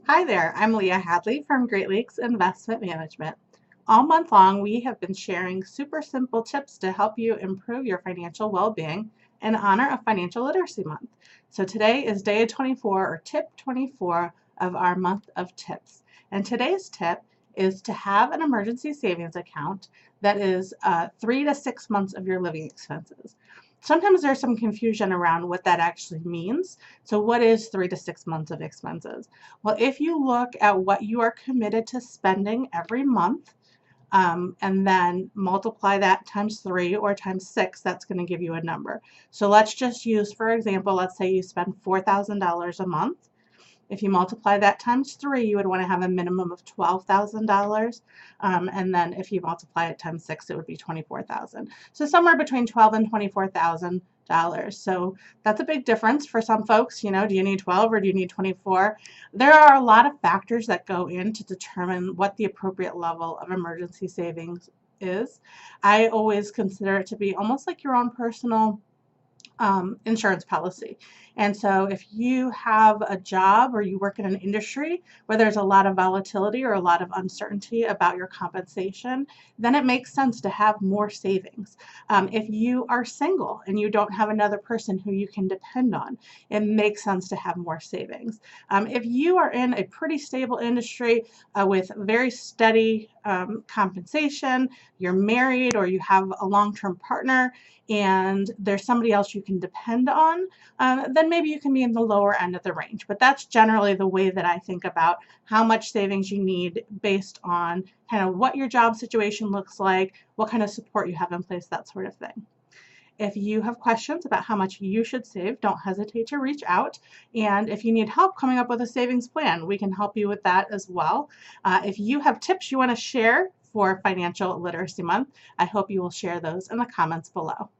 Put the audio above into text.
Hi there, I'm Leah Hadley from Great Lakes Investment Management. All month long, we have been sharing super simple tips to help you improve your financial well-being in honor of Financial Literacy Month. So today is day 24 or tip 24 of our month of tips. And today's tip is to have an emergency savings account that is 3 to 6 months of your living expenses. Sometimes there's some confusion around what that actually means. So what is 3 to 6 months of expenses? Well, if you look at what you are committed to spending every month, and then multiply that times 3 or times 6, that's going to give you a number. So let's just use, for example, let's say you spend $4,000 a month. If you multiply that times 3, you would want to have a minimum of $12,000. And then if you multiply it times 6, it would be 24,000. So somewhere between 12 and 24,000. So that's a big difference for some folks. You know, do you need 12 or do you need 24? There are a lot of factors that go in to determine what the appropriate level of emergency savings is. I always consider it to be almost like your own personal insurance policy. And so if you have a job or you work in an industry where there's a lot of volatility or a lot of uncertainty about your compensation, then it makes sense to have more savings. If you are single and you don't have another person who you can depend on, it makes sense to have more savings. If you are in a pretty stable industry with very steady compensation, you're married or you have a long-term partner, and there's somebody else you can depend on, then maybe you can be in the lower end of the range. But that's generally the way that I think about how much savings you need based on kind of what your job situation looks like, what kind of support you have in place, that sort of thing. If you have questions about how much you should save, don't hesitate to reach out. And if you need help coming up with a savings plan, we can help you with that as well. If you have tips you want to share for Financial Literacy Month, I hope you will share those in the comments below.